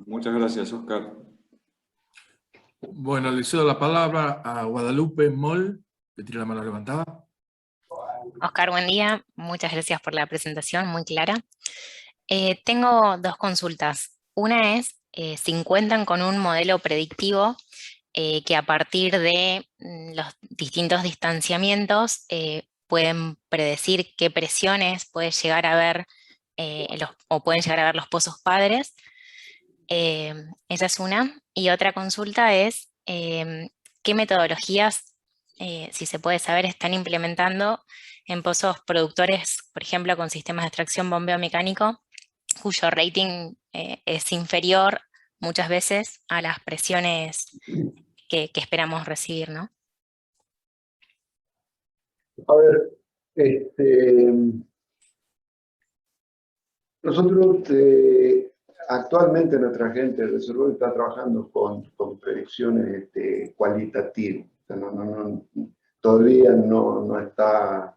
Muchas gracias, Oscar. Bueno, le cedo la palabra a Guadalupe Moll, que tiene la mano levantada. Oscar, buen día. Muchas gracias por la presentación, muy clara. Tengo dos consultas. Una es si cuentan con un modelo predictivo que a partir de los distintos distanciamientos pueden predecir qué presiones puede llegar a haber o pueden llegar a haber los pozos padres. Esa es una. Y otra consulta es qué metodologías, si se puede saber, están implementando en pozos productores, por ejemplo, con sistemas de extracción bombeo mecánico, cuyo rating es inferior muchas veces a las presiones que esperamos recibir, ¿no? A ver, nosotros actualmente nuestra gente de Reservoir está trabajando con predicciones cualitativas. O sea, todavía no está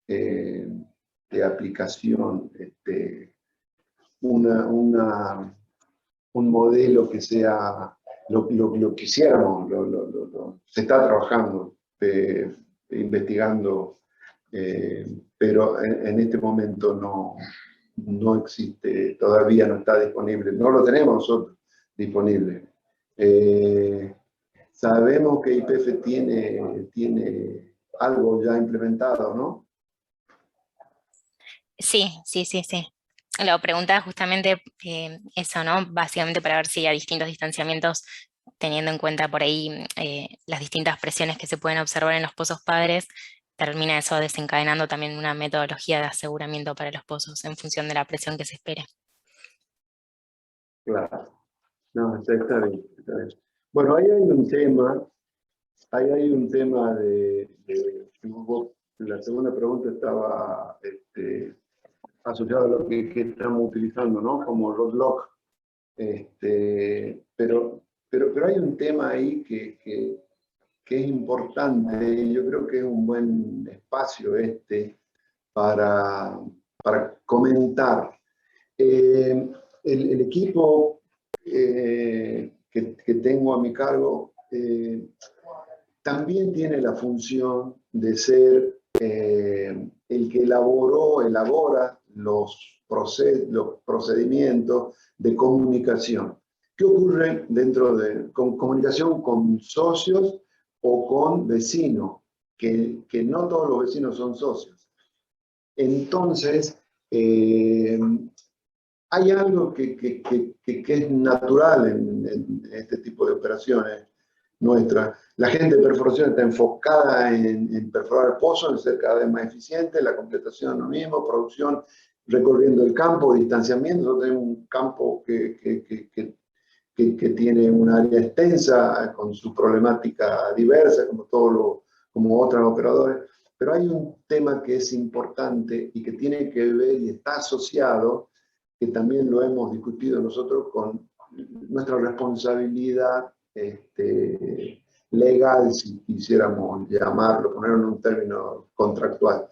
de aplicación un modelo que sea lo que quisiéramos. Se está trabajando, investigando, pero en este momento no existe, todavía no está disponible, no lo tenemos nosotros disponible. Sabemos que YPF tiene algo ya implementado, ¿no? Sí. Lo preguntaba justamente eso, ¿no? Básicamente para ver si a distintos distanciamientos, teniendo en cuenta por ahí las distintas presiones que se pueden observar en los pozos padres, termina eso desencadenando también una metodología de aseguramiento para los pozos en función de la presión que se espere. Claro. No, está bien, está bien. Bueno, ahí hay un tema la segunda pregunta estaba asociada a lo que estamos utilizando, ¿no? Como roadblock. Pero hay un tema ahí que es importante, y yo creo que es un buen espacio para comentar. El equipo que tengo a mi cargo también tiene la función de ser el que elabora los procedimientos de comunicación. ¿Qué ocurre con comunicación con socios o con vecinos? Que no todos los vecinos son socios. Entonces, hay algo que es natural en este tipo de operaciones nuestras. La gente de perforación está enfocada en perforar pozos, en ser cada vez más eficiente, la completación lo mismo, producción recorriendo el campo, distanciamiento. Nosotros tenemos un campo que tiene un área extensa con su problemática diversa, como otros operadores. Pero hay un tema que es importante y que tiene que ver y está asociado, que también lo hemos discutido nosotros, con nuestra responsabilidad legal, si quisiéramos llamarlo, ponerlo en un término contractual.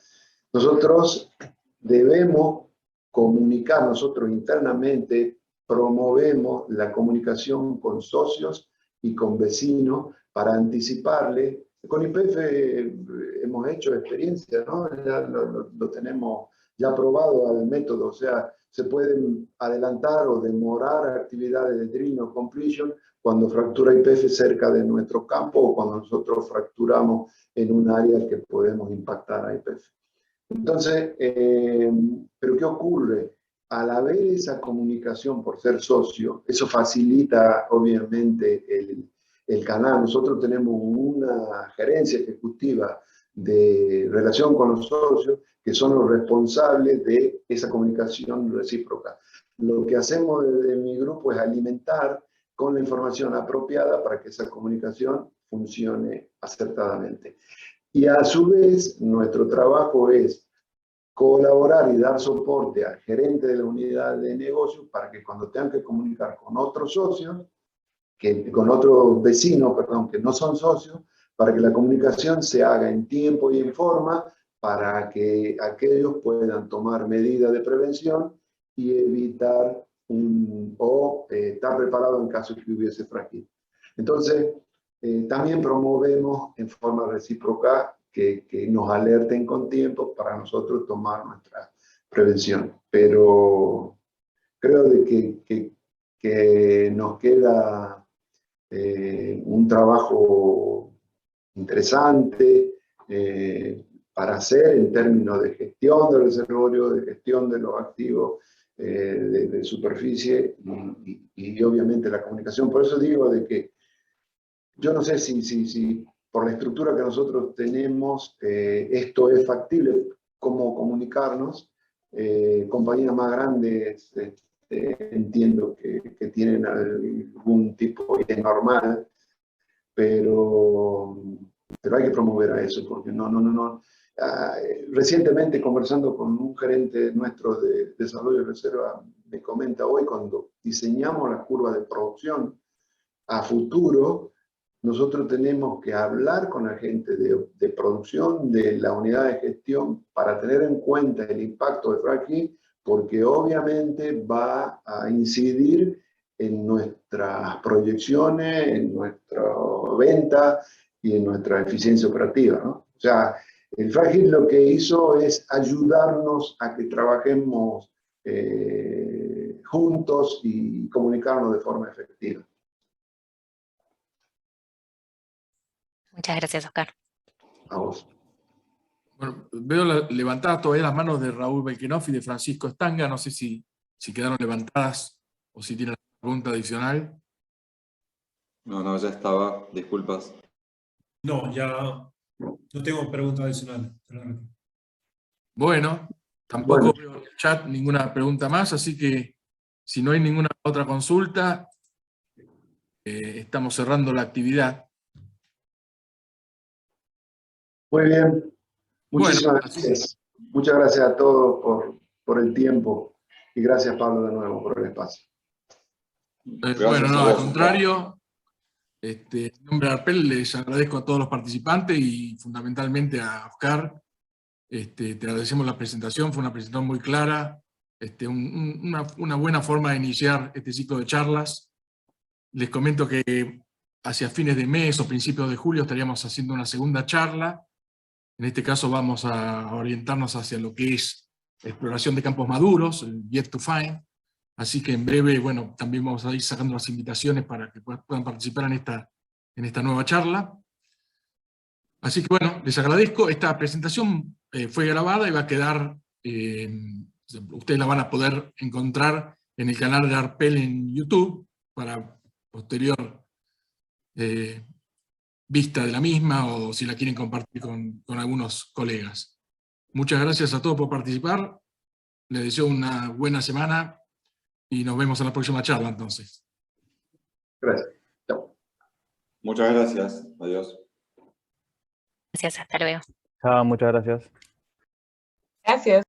Nosotros debemos comunicar, nosotros internamente promovemos la comunicación con socios y con vecinos para anticiparle. Con YPF hemos hecho experiencia, ¿no? Ya lo tenemos ya probado al método, o sea, se pueden adelantar o demorar actividades de drilling o completion cuando fractura YPF cerca de nuestro campo o cuando nosotros fracturamos en un área que podemos impactar a YPF. Entonces, ¿pero qué ocurre? Al haber esa comunicación por ser socio, eso facilita obviamente el canal. Nosotros tenemos una gerencia ejecutiva de relación con los socios que son los responsables de esa comunicación recíproca. Lo que hacemos desde mi grupo es alimentar con la información apropiada para que esa comunicación funcione acertadamente. Y a su vez, nuestro trabajo es colaborar y dar soporte al gerente de la unidad de negocio para que cuando tengan que comunicar con otros socios, con otros vecinos, perdón, que no son socios, para que la comunicación se haga en tiempo y en forma para que aquellos puedan tomar medidas de prevención y evitar estar preparado en caso de que hubiese fragil. Entonces, también promovemos en forma recíproca que nos alerten con tiempo para nosotros tomar nuestra prevención. Pero creo de que nos queda un trabajo interesante para hacer en términos de gestión del reservorio, de gestión de los activos de superficie y obviamente la comunicación. Por eso digo de que yo no sé si por la estructura que nosotros tenemos esto es factible, cómo comunicarnos. Compañías más grandes entiendo que tienen algún tipo de normal, pero hay que promover a eso, porque no. Recientemente, conversando con un gerente nuestro de desarrollo de reserva, me comenta hoy, cuando diseñamos la curva de producción a futuro, nosotros tenemos que hablar con la gente de producción de la unidad de gestión para tener en cuenta el impacto de fracking, porque obviamente va a incidir en nuestras proyecciones, en nuestra venta y en nuestra eficiencia operativa, ¿no? O sea, el fracking lo que hizo es ayudarnos a que trabajemos juntos y comunicarnos de forma efectiva. Muchas gracias, Oscar. A vos. Bueno, veo levantadas todavía las manos de Raúl Belkenoff y de Francisco Estanga. No sé si quedaron levantadas o si tienen alguna pregunta adicional. No, ya estaba. Disculpas. No, ya no tengo preguntas adicionales. Bueno, tampoco veo en el chat ninguna pregunta más, así que si no hay ninguna otra consulta, estamos cerrando la actividad. Muy bien. Muchísimas Bueno, gracias. Muchas gracias a todos por el tiempo. Y gracias, Pablo, de nuevo por el espacio. Bueno, no, al contrario. En nombre de ARPEL les agradezco a todos los participantes y fundamentalmente a Oscar. Te agradecemos la presentación, fue una presentación muy clara, una buena forma de iniciar este ciclo de charlas. Les comento que hacia fines de mes o principios de julio estaríamos haciendo una segunda charla. En este caso vamos a orientarnos hacia lo que es exploración de campos maduros, el Yet to Find. Así que en breve, bueno, también vamos a ir sacando las invitaciones para que puedan participar en esta nueva charla. Así que bueno, les agradezco. Esta presentación fue grabada y va a quedar, ustedes la van a poder encontrar en el canal de ARPEL en YouTube para posterior vista de la misma o si la quieren compartir con algunos colegas. Muchas gracias a todos por participar. Les deseo una buena semana y nos vemos en la próxima charla entonces. Gracias. Chao. Muchas gracias. Adiós. Gracias, hasta luego. Chao, muchas gracias. Gracias.